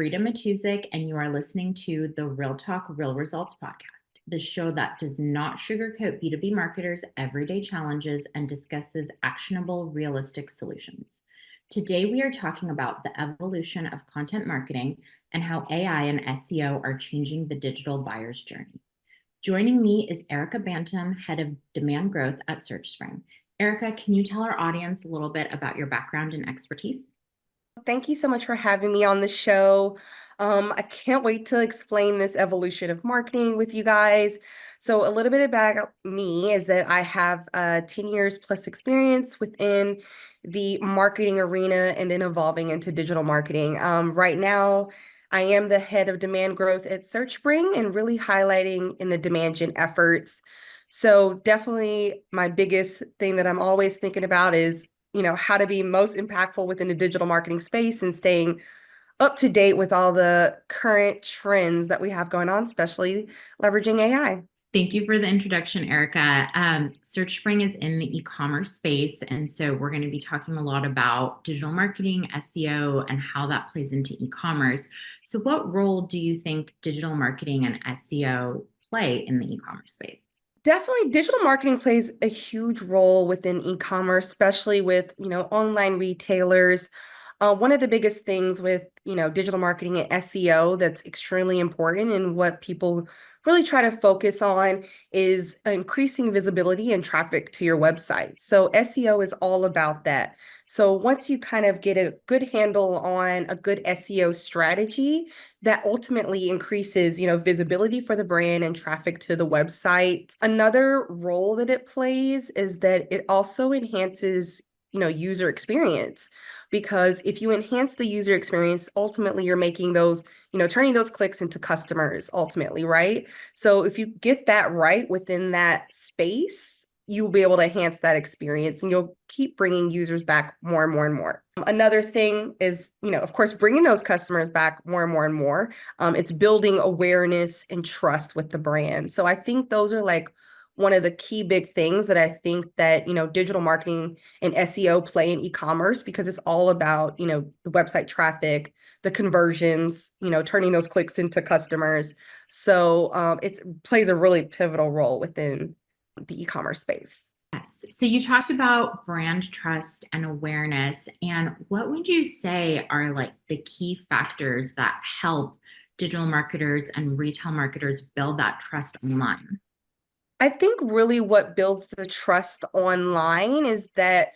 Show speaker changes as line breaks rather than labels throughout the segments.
Rita Matuzic, and you are listening to the Real Talk, Real Results podcast, the show that does not sugarcoat B2B marketers' everyday challenges and discusses actionable, realistic solutions. Today, we are talking about the evolution of content marketing and how AI and SEO are changing the digital buyer's journey. Joining me is Erica Bantum, Head of Demand Growth at Searchspring. Erica, can you tell our audience a little bit about your background and expertise?
Thank you so much for having me on the show. I can't wait to explain this evolution of marketing with you guys. So a little bit about me is that I have 10 years plus experience within the marketing arena and then evolving into digital marketing. Right now, I am the head of demand growth at Searchspring and really highlighting in the demand gen efforts. So definitely my biggest thing that I'm always thinking about is how to be most impactful within the digital marketing space and staying up to date with all the current trends that we have going on, especially leveraging AI.
Thank you for the introduction, Erica. Searchspring is in the e-commerce space, and so we're going to be talking a lot about digital marketing, SEO, and how that plays into e-commerce. So what role do you think digital marketing and SEO play in the e-commerce space?
Definitely digital marketing plays a huge role within e-commerce, especially with, online retailers. One of the biggest things with, digital marketing and SEO that's extremely important and what people really try to focus on is increasing visibility and traffic to your website. So SEO is all about that. So once you kind of get a good handle on a good SEO strategy, that ultimately increases, visibility for the brand and traffic to the website. Another role that it plays is that it also enhances, user experience. Because if you enhance the user experience, ultimately you're making those, turning those clicks into customers ultimately, right? So if you get that right within that space, you'll be able to enhance that experience and you'll keep bringing users back more and more and more. Another thing is, of course, bringing those customers back more and more and more. It's building awareness and trust with the brand. So I think those are like one of the key big things that I think that, digital marketing and SEO play in e-commerce because it's all about, the website traffic, the conversions, turning those clicks into customers. So it plays a really pivotal role within the e-commerce space.
Yes. So you talked about brand trust and awareness, and what would you say are like the key factors that help digital marketers and retail marketers build that trust online?
I think really what builds the trust online is that,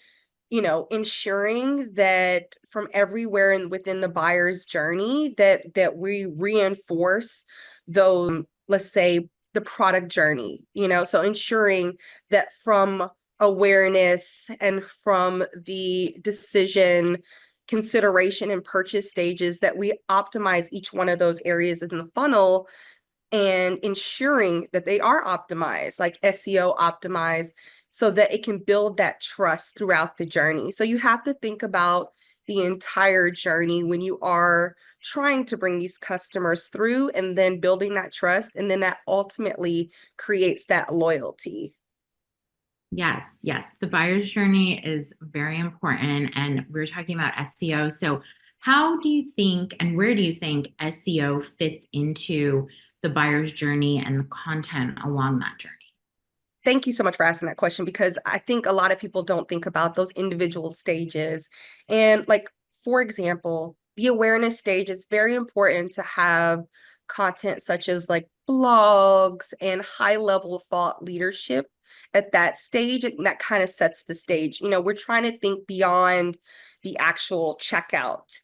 ensuring that from everywhere and within the buyer's journey that we reinforce those, let's say, the product journey, so ensuring that from awareness and from the decision, consideration, and purchase stages that we optimize each one of those areas in the funnel and ensuring that they are optimized, like SEO optimized, so that it can build that trust throughout the journey. So you have to think about the entire journey when you are trying to bring these customers through and then building that trust. And then that ultimately creates that loyalty.
Yes, yes. The buyer's journey is very important. And we're talking about SEO. So, how do you think and where do you think SEO fits into the buyer's journey and the content along that journey?
Thank you so much for asking that question because I think a lot of people don't think about those individual stages. And like, for example, the awareness stage is very important to have content such as like blogs and high level thought leadership at that stage. And that kind of sets the stage. We're trying to think beyond the actual checkout.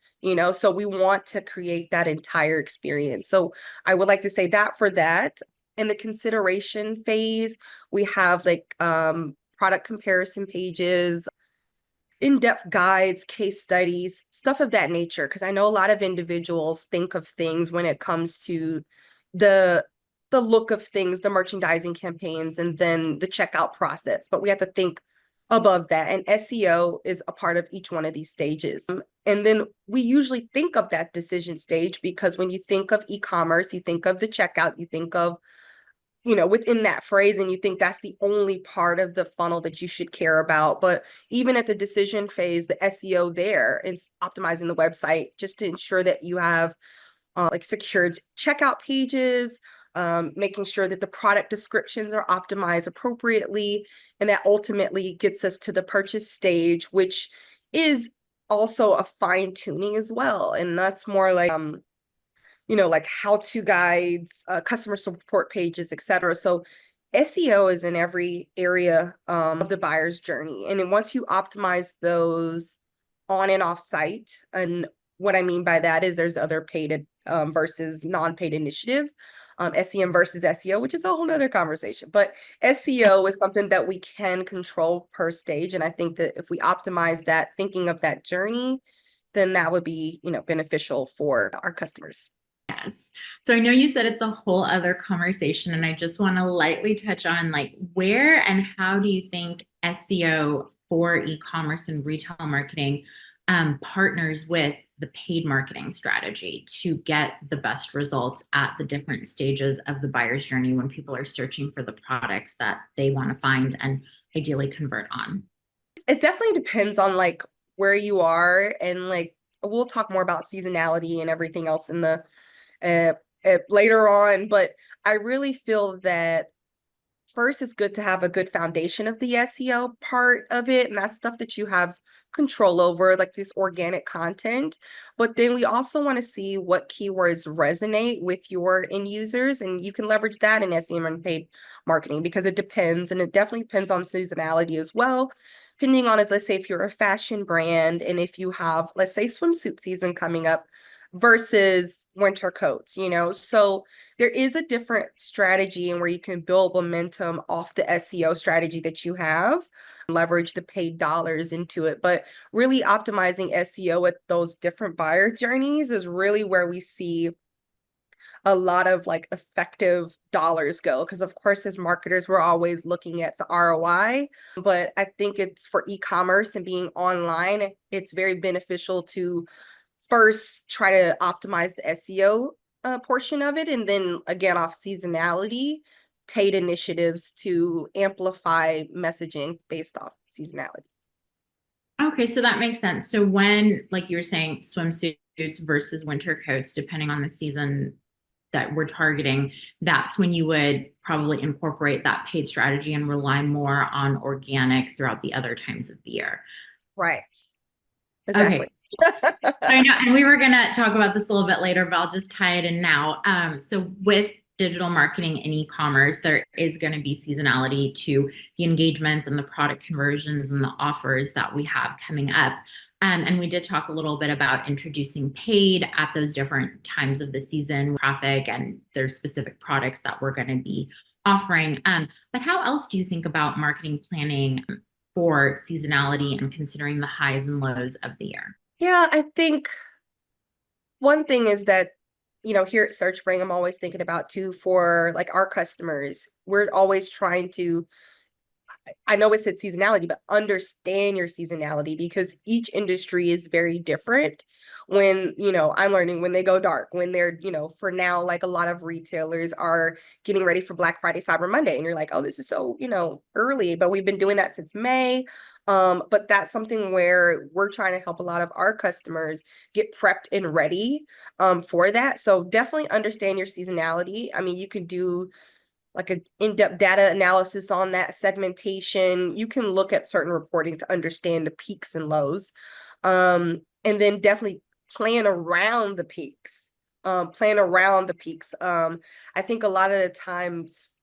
So we want to create that entire experience. So I would like to say that for that. In the consideration phase, we have like product comparison pages, in-depth guides, case studies, stuff of that nature. Because I know a lot of individuals think of things when it comes to the the look of things, the merchandising campaigns, and then the checkout process. But we have to think above that. And SEO is a part of each one of these stages. And then we usually think of that decision stage because when you think of e-commerce, you think of the checkout, you think of within that phrase, and you think that's the only part of the funnel that you should care about. But even at the decision phase, the SEO there is optimizing the website just to ensure that you have like secured checkout pages, making sure that the product descriptions are optimized appropriately. And that ultimately gets us to the purchase stage, which is also a fine tuning as well. And that's more like, like how-to guides, customer support pages, etc. So SEO is in every area of the buyer's journey. And then once you optimize those on and off site, and what I mean by that is there's other paid versus non-paid initiatives, SEM versus SEO, which is a whole nother conversation. But SEO is something that we can control per stage. And I think that if we optimize that, thinking of that journey, then that would be, beneficial for our customers.
Yes. So I know you said it's a whole other conversation, and I just want to lightly touch on like where and how do you think SEO for e-commerce and retail marketing partners with the paid marketing strategy to get the best results at the different stages of the buyer's journey when people are searching for the products that they want to find and ideally convert on?
It definitely depends on like where you are, and like we'll talk more about seasonality and everything else in the uh, later on, but I really feel that first it's good to have a good foundation of the SEO part of it, and that's stuff that you have control over, like this organic content. But then we also want to see what keywords resonate with your end users, and you can leverage that in SEM and paid marketing because it depends, and it definitely depends on seasonality as well. Depending on it, let's say if you're a fashion brand and if you have, let's say, swimsuit season coming up versus winter coats, so there is a different strategy and where you can build momentum off the SEO strategy that you have, leverage the paid dollars into it. But really optimizing SEO at those different buyer journeys is really where we see a lot of like effective dollars go. Because of course, as marketers, we're always looking at the ROI. But I think it's for e-commerce and being online, it's very beneficial to first try to optimize the SEO portion of it, and then again off seasonality, paid initiatives to amplify messaging based off seasonality.
Okay, so that makes sense. So when, like you were saying, swimsuits versus winter coats, depending on the season that we're targeting, that's when you would probably incorporate that paid strategy and rely more on organic throughout the other times of the year.
Right.
Okay.
Exactly.
So I know, and we were going to talk about this a little bit later, but I'll just tie it in now. So with digital marketing and e-commerce, there is going to be seasonality to the engagements and the product conversions and the offers that we have coming up. And we did talk a little bit about introducing paid at those different times of the season, traffic, and there's specific products that we're going to be offering. But how else do you think about marketing planning for seasonality and considering the highs and lows of the year?
Yeah, I think one thing is that, here at Searchspring, I'm always thinking about too for like our customers. We're always trying to, I know it said seasonality, but understand your seasonality because each industry is very different. When, I'm learning when they go dark, when they're, for now, like a lot of retailers are getting ready for Black Friday, Cyber Monday. And you're like, oh, this is so, early, but we've been doing that since May. But that's something where we're trying to help a lot of our customers get prepped and ready for that. So definitely understand your seasonality. I mean, you can do like an in-depth data analysis on that segmentation. You can look at certain reporting to understand the peaks and lows. And then definitely plan around the peaks. I think a lot of the times,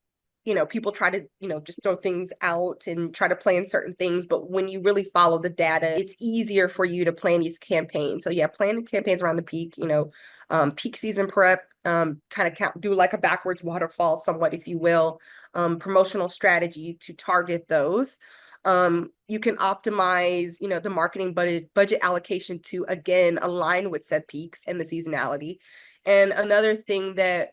people try to, just throw things out and try to plan certain things. But when you really follow the data, it's easier for you to plan these campaigns. So yeah, plan campaigns around the peak, peak season prep, kind of do like a backwards waterfall somewhat, if you will, promotional strategy to target those. You can optimize, the marketing budget allocation to again align with said peaks and the seasonality. And another thing that,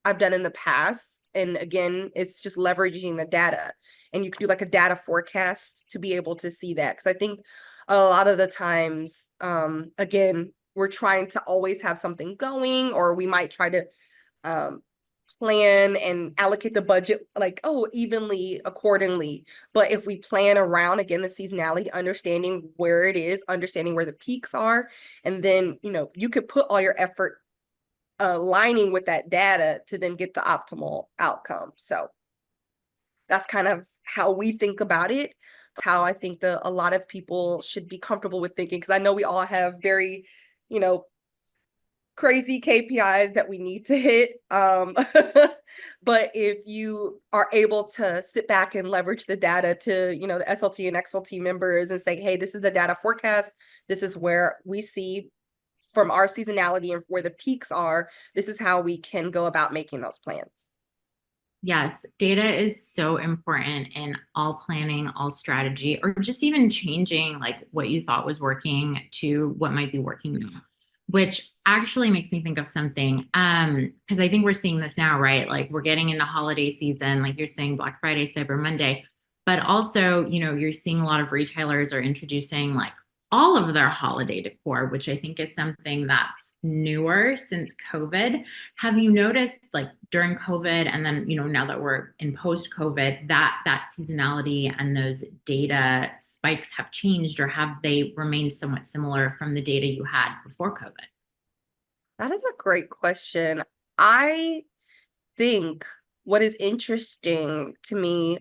I've done in the past, and again, it's just leveraging the data. And you can do like a data forecast to be able to see that. Because I think a lot of the times, again, we're trying to always have something going, or we might try to plan and allocate the budget like, oh, evenly accordingly. But if we plan around, again, the seasonality, understanding where it is, understanding where the peaks are, and then, you could put all your effort aligning with that data to then get the optimal outcome. So that's kind of how we think about it. It's how I think a lot of people should be comfortable with thinking, because I know we all have very, you know, crazy KPIs that we need to hit. But if you are able to sit back and leverage the data to, the SLT and XLT members and say, hey, this is the data forecast. This is where we see from our seasonality and where the peaks are. This is how we can go about making those plans.
Yes, data is so important in all planning, all strategy, or just even changing like what you thought was working to what might be working now, which actually makes me think of something. Because I think we're seeing this now, right? Like we're getting into holiday season, like you're saying Black Friday, Cyber Monday, but also, you're seeing a lot of retailers are introducing like all of their holiday decor, which I think is something that's newer since COVID. Have you noticed like during COVID and then, now that we're in post-COVID, that seasonality and those data spikes have changed, or have they remained somewhat similar from the data you had before COVID?
That is a great question. I think what is interesting to me,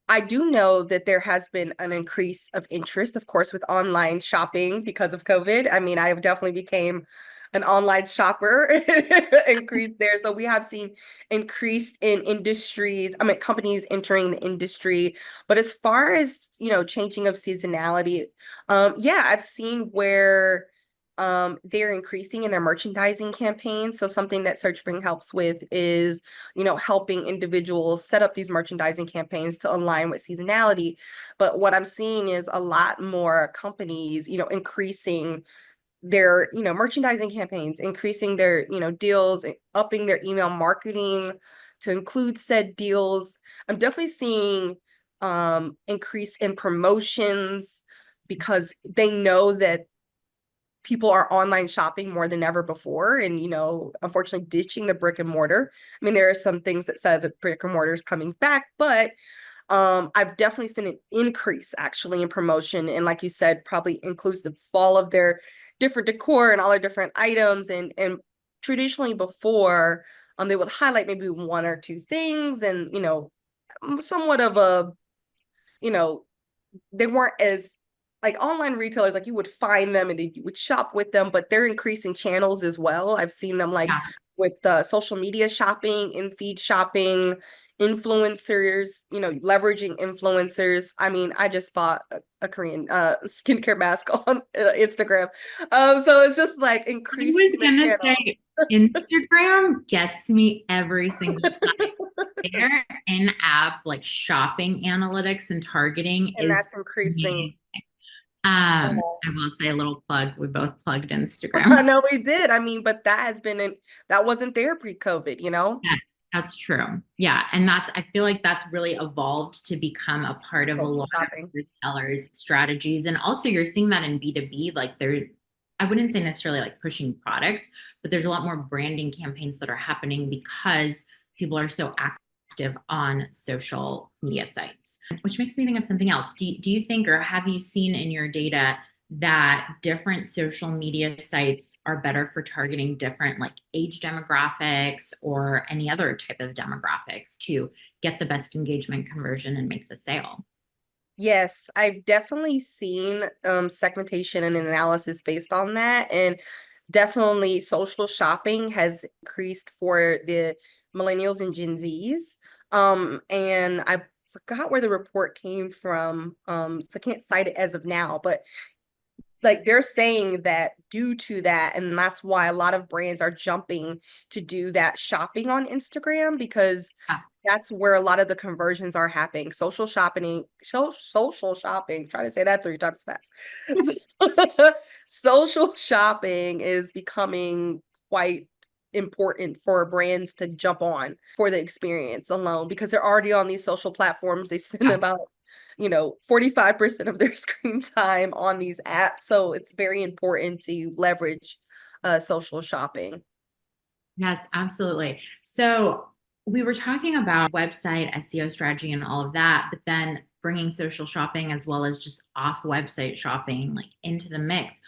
I do know that there has been an increase of interest, of course, with online shopping because of COVID. I mean, I have definitely became an online shopper, increase there. So we have seen increase in industries, I mean, companies entering the industry. But as far as, changing of seasonality, yeah, I've seen where they're increasing in their merchandising campaigns. So something that Searchspring helps with is, helping individuals set up these merchandising campaigns to align with seasonality. But what I'm seeing is a lot more companies, increasing their, merchandising campaigns, increasing their, deals, upping their email marketing to include said deals. I'm definitely seeing increase in promotions because they know that people are online shopping more than ever before, and unfortunately ditching the brick and mortar. I mean, there are some things that said that brick and mortar is coming back, but I've definitely seen an increase actually in promotion, and like you said, probably includes the fall of their different decor and all their different items. And traditionally before, they would highlight maybe one or two things, and somewhat of a, you know they weren't as like online retailers, like you would find them and you would shop with them, but they're increasing channels as well. I've seen them like
Yeah.
with social media shopping, in feed shopping, influencers, leveraging influencers. I mean, I just bought a Korean skincare mask on Instagram. So it's just like
I
increasing
was
the
gonna
channel.
say Instagram gets me every single time. Their in-app like shopping analytics and targeting
And
is
that's increasing.
amazing. I will say a little plug. We both plugged
I
Instagram.
know we did. I mean, but that wasn't there pre-COVID,
Yes, that's true. Yeah. And I feel like that's really evolved to become a part of a
social
lot of
shopping.
retailers' strategies. And also you're seeing that in B2B, like I wouldn't say necessarily like pushing products, but there's a lot more branding campaigns that are happening because people are so active on social media sites, which makes me think of something else. Do you think, or have you seen in your data that different social media sites are better for targeting different like age demographics or any other type of demographics to get the best engagement, conversion, and make the sale?
Yes, I've definitely seen segmentation and analysis based on that. And definitely social shopping has increased for the millennials and Gen Zs. And I forgot where the report came from. So I can't cite it as of now, but like they're saying that due to that, and that's why a lot of brands are jumping to do that shopping on Instagram, because
Yeah.
that's where a lot of the conversions are happening. Social shopping, try to say that 3 times fast. Social shopping is becoming quite important for brands to jump on for the experience alone, because they're already on these social platforms. They send about 45% of their screen time on these apps. So it's very important to leverage social shopping.
Yes, absolutely. So we were talking about website SEO strategy and all of that, but then bringing social shopping as well as just off website shopping like into the mix.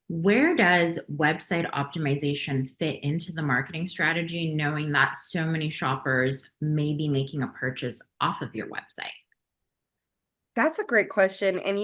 Where does website optimization fit into the marketing strategy, knowing that so many shoppers may be making a purchase off of your website?
That's a great question. And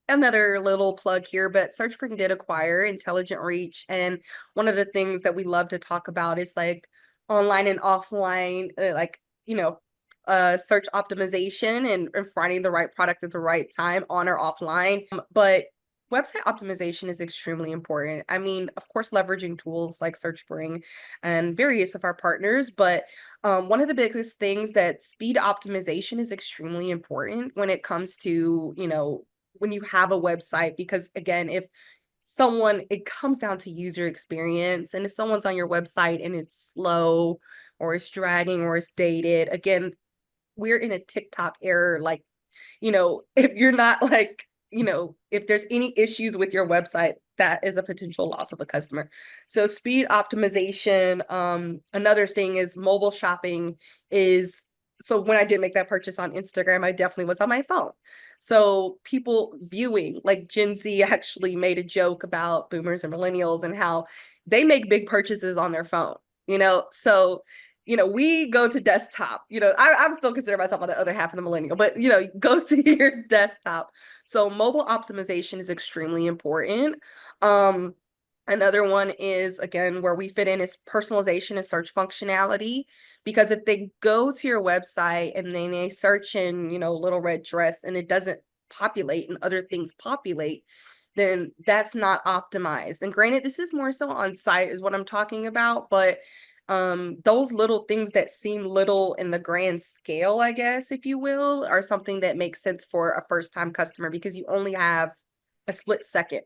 another little plug here, but Searchspring did acquire Intelligent Reach. And one of the things that we love to talk about is like online and offline, search optimization and finding the right product at the right time on or offline. But website optimization is extremely important. I mean, of course, leveraging tools like Searchspring and various of our partners, but one of the biggest things that speed optimization is extremely important when it comes to, when you have a website, because again, if someone it comes down to user experience, and if someone's on your website and it's slow or it's dragging or it's dated, again, we're in a TikTok era. Like, if you're not like, if there's any issues with your website, that is a potential loss of a customer. So speed optimization. Another thing is mobile shopping is, so when I did make that purchase on Instagram, I definitely was on my phone. So people viewing, like Gen Z actually made a joke about boomers and millennials and how they make big purchases on their phone, so we go to desktop. I'm still consider myself on the other half of the millennial, but go to your desktop. So mobile optimization is extremely important. Um, Another one is, again, where we fit in is personalization and search functionality. Because if they go to your website and then they search in, little red dress and it doesn't populate and other things populate, then that's not optimized. And granted, this is more so on site is what I'm talking about, but those little things that seem little in the grand scale, I guess, if you will, are something that makes sense for a first time customer, because you only have a split second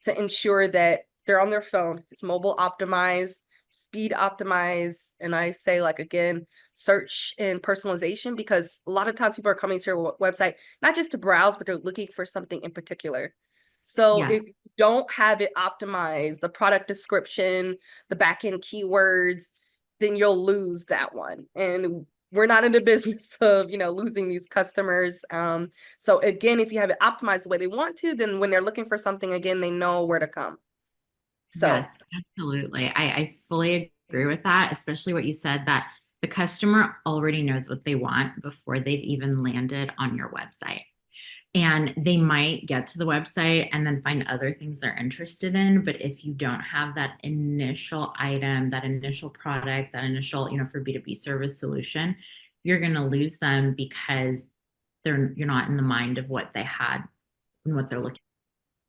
to ensure that they're on their phone, it's mobile optimized, speed optimized, and I say, like, again, search and personalization, because a lot of times people are coming to your website not just to browse, but they're looking for something in particular. So
Yes.
if you don't have it optimized, the product description, the back end keywords, then you'll lose that one. And we're not in the business of, losing these customers. So again, if you have it optimized the way they want to, then when they're looking for something again, they know where to come.
Yes,
So
absolutely. I fully agree with that, especially what you said that the customer already knows what they want before they've even landed on your website. And they might get to the website and then find other things they're interested in. But if you don't have that initial item, that initial product, that initial, for B2B service solution, you're going to lose them because you're not in the mind of what they had and what they're looking.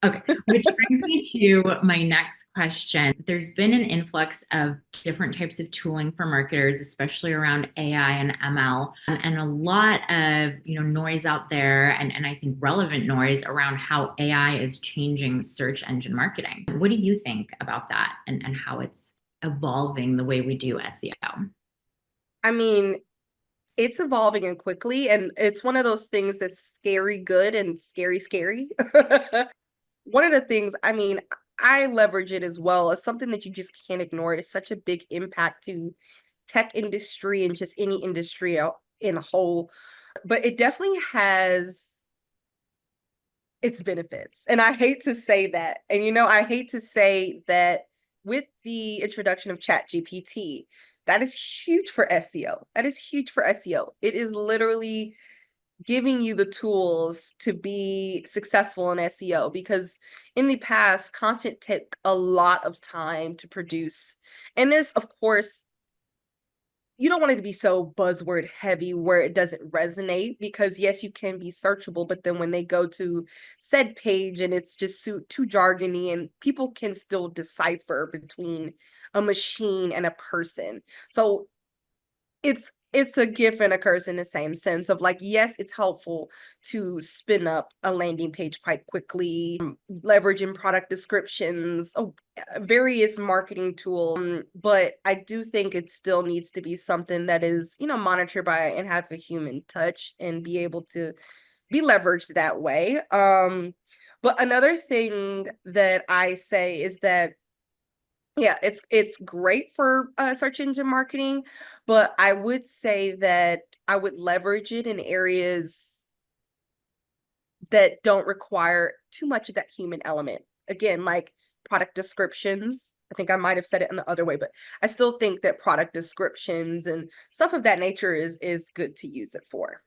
Okay, which brings me to my next question. There's been an influx of different types of tooling for marketers, especially around AI and ML, and a lot of noise out there, and I think relevant noise around how AI is changing search engine marketing. What do you think about that, and how it's evolving the way we do SEO?
I mean, it's evolving and quickly, and it's one of those things that's scary good and scary scary. One of the things, I mean, I leverage it as well as something that you just can't ignore. It's such a big impact to tech industry and just any industry in a whole. But it definitely has its benefits. And I hate to say that. And I hate to say that with the introduction of Chat GPT, that is huge for SEO. That is huge for SEO. It is literally giving you the tools to be successful in SEO, because in the past, content took a lot of time to produce. And there's, of course, you don't want it to be so buzzword heavy where it doesn't resonate, because yes, you can be searchable, but then when they go to said page and it's just too jargony, and people can still decipher between a machine and a person. So it's a gift and a curse in the same sense of, like, yes, it's helpful to spin up a landing page quite quickly, leveraging product descriptions, various marketing tools. But I do think it still needs to be something that is, monitored by and have a human touch and be able to be leveraged that way. But another thing that I say is that Yeah, it's great for search engine marketing, but I would say that I would leverage it in areas that don't require too much of that human element. Again, like product descriptions. I think I might have said it in the other way, but I still think that product descriptions and stuff of that nature is good to use it for.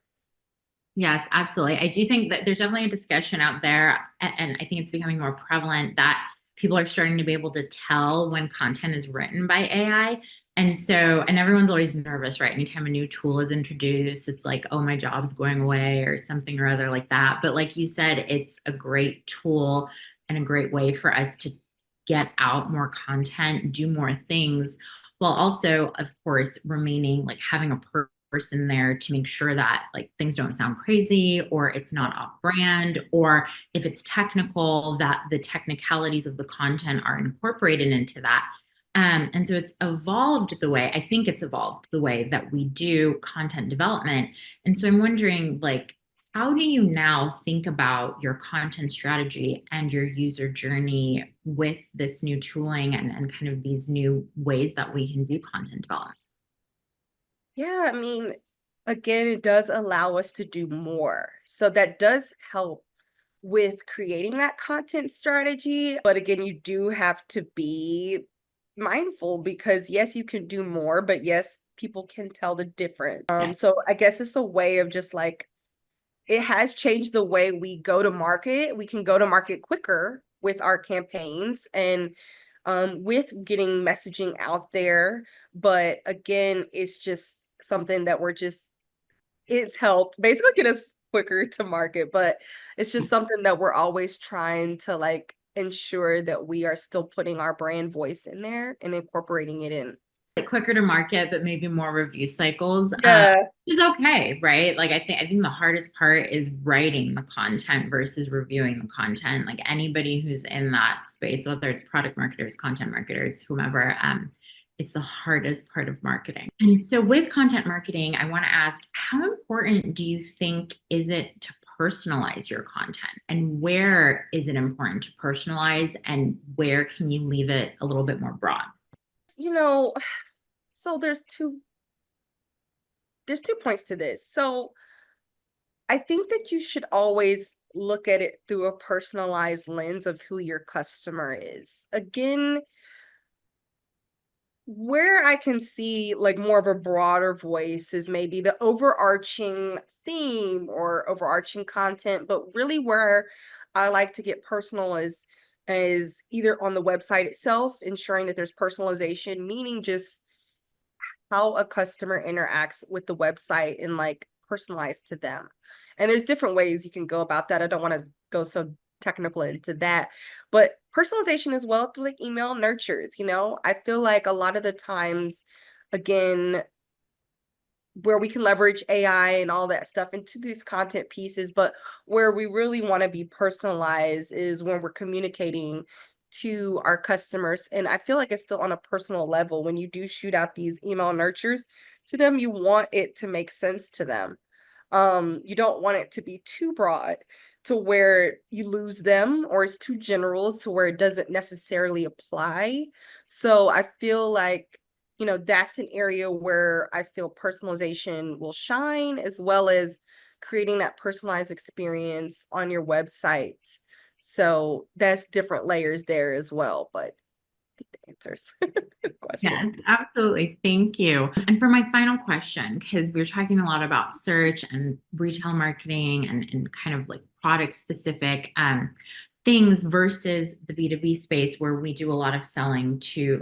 Yes, absolutely. I do think that there's definitely a discussion out there, and I think it's becoming more prevalent that people are starting to be able to tell when content is written by AI. And everyone's always nervous, right? Anytime a new tool is introduced, it's like, oh, my job's going away or something or other like that. But like you said, it's a great tool and a great way for us to get out more content, do more things, while also, of course, remaining like having a person there to make sure that like things don't sound crazy or it's not off brand, or if it's technical, that the technicalities of the content are incorporated into that. And so it's evolved the way, I think it's evolved the way that we do content development. And so I'm wondering, like, how do you now think about your content strategy and your user journey with this new tooling and kind of these new ways that we can do content development?
Yeah, I mean, again, it does allow us to do more. So that does help with creating that content strategy. But again, you do have to be mindful because yes, you can do more, but yes, people can tell the difference.
Yeah.
So I guess it's a way of just like it has changed the way we go to market. We can go to market quicker with our campaigns and with getting messaging out there. But again, it's just something that it's helped basically get us quicker to market. But it's just something that we're always trying to like ensure that we are still putting our brand voice in there and incorporating it in.
Quicker to market, but maybe more review cycles,
Yeah.
is okay, right? Like I think the hardest part is writing the content versus reviewing the content. Like anybody who's in that space, whether it's product marketers, content marketers, whomever, it's the hardest part of marketing. And so with content marketing, I want to ask, how important do you think is it to personalize your content? And where is it important to personalize? And where can you leave it a little bit more broad?
You know, so there's two points to this. So I think that you should always look at it through a personalized lens of who your customer is. Again, where I can see like more of a broader voice is maybe the overarching theme or overarching content, but really where I like to get personal is either on the website itself, ensuring that there's personalization, meaning just how a customer interacts with the website and like personalized to them. And there's different ways you can go about that. I don't want to go so technical into that, but personalization as well through like email nurtures, you know? I feel like a lot of the times, again, where we can leverage AI and all that stuff into these content pieces, but where we really want to be personalized is when we're communicating to our customers. And I feel like it's still on a personal level. When you do shoot out these email nurtures to them, you want it to make sense to them. You don't want it to be too broad to where you lose them, or it's too general to where it doesn't necessarily apply. So I feel like, that's an area where I feel personalization will shine, as well as creating that personalized experience on your website. So that's different layers there as well, but I think the answers the question.
Yes, absolutely. Thank you. And for my final question, because we're talking a lot about search and retail marketing and kind of like product specific things versus the B2B space where we do a lot of selling to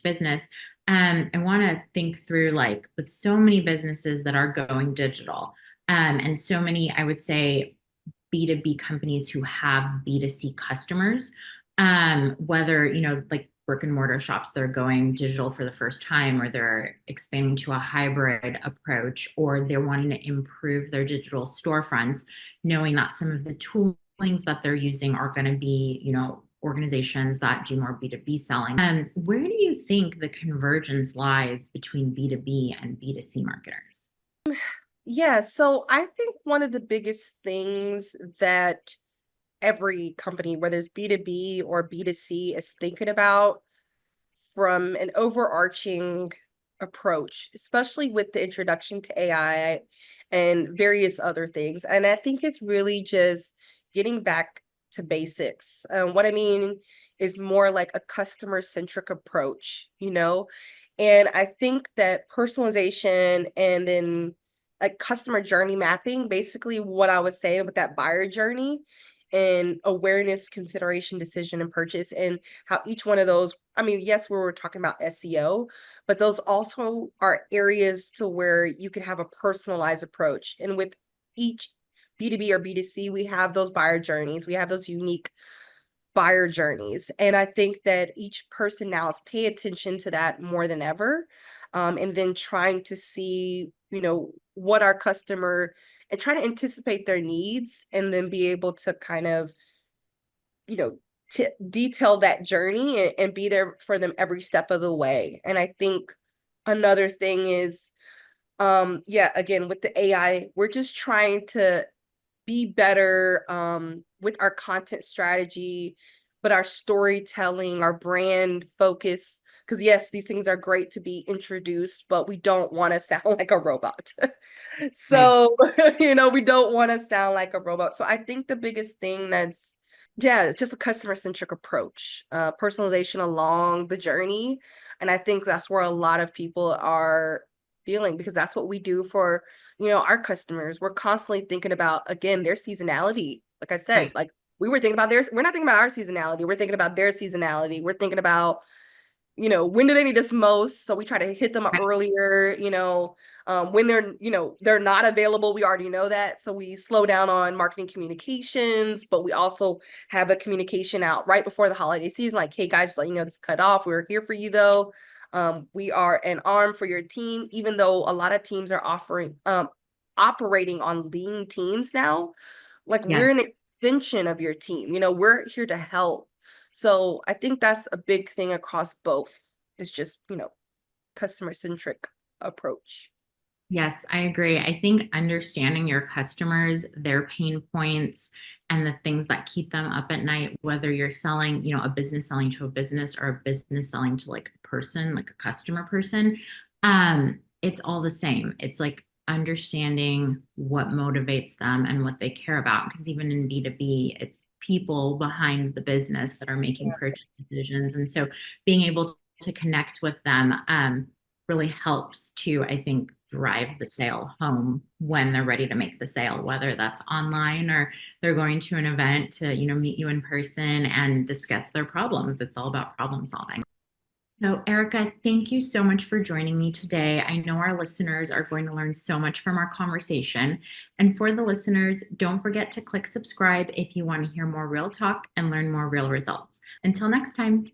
business. I want to think through like with so many businesses that are going digital, and so many, I would say, B2B companies who have B2C customers, whether, like brick and mortar shops, they're going digital for the first time, or they're expanding to a hybrid approach, or they're wanting to improve their digital storefronts, knowing that some of the toolings that they're using are going to be, organizations that do more B2B selling. Where do you think the convergence lies between B2B and B2C marketers?
Yeah, so I think one of the biggest things that every company, whether it's B2B or B2C, is thinking about from an overarching approach, especially with the introduction to AI and various other things. And I think it's really just getting back to basics. What I mean is more like a customer centric approach, you know? And I think that personalization and then like customer journey mapping, basically what I was saying with that buyer journey and awareness, consideration, decision, and purchase, and how each one of those, I mean, yes, we were talking about SEO, but those also are areas to where you can have a personalized approach. And with each B2B or B2C, we have those buyer journeys, we have those unique buyer journeys. And I think that each person now is pay attention to that more than ever. And then trying to see, what our customer and try to anticipate their needs and then be able to kind of, you know, detail that journey and be there for them every step of the way. And I think another thing is, yeah, again, with the AI, we're just trying to be better with our content strategy, but our storytelling, our brand focus. Because yes, these things are great to be introduced, but we don't want to sound like a robot.
Right.
So, we don't want to sound like a robot. So I think the biggest thing that's, yeah, it's just a customer centric approach, personalization along the journey. And I think that's where a lot of people are feeling because that's what we do for our customers. We're constantly thinking about, again, their seasonality. Like I said,
Right.
like we were thinking about theirs. We're not thinking about our seasonality. We're thinking about their seasonality. We're thinking about, when do they need us most? So we try to hit them up
Right.
earlier, when they're not available, we already know that. So we slow down on marketing communications, but we also have a communication out right before the holiday season. Like, hey guys, just let you know this cut off. We're here for you though. We are an arm for your team, even though a lot of teams are operating on lean teams now. Like we're
Yes.
an extension of your team. We're here to help. So I think that's a big thing across both is just, customer centric approach.
Yes, I agree. I think understanding your customers, their pain points, and the things that keep them up at night, whether you're selling, a business selling to a business or a business selling to like a person, like a customer person, it's all the same. It's like understanding what motivates them and what they care about. Because even in B2B, it's people behind the business that are making
Yeah.
purchase decisions. And so being able to connect with them, really helps to, I think, drive the sale home when they're ready to make the sale, whether that's online or they're going to an event to, meet you in person and discuss their problems. It's all about problem solving. So, Erica, thank you so much for joining me today. I know our listeners are going to learn so much from our conversation. And for the listeners, don't forget to click subscribe if you want to hear more real talk and learn more real results. Until next time.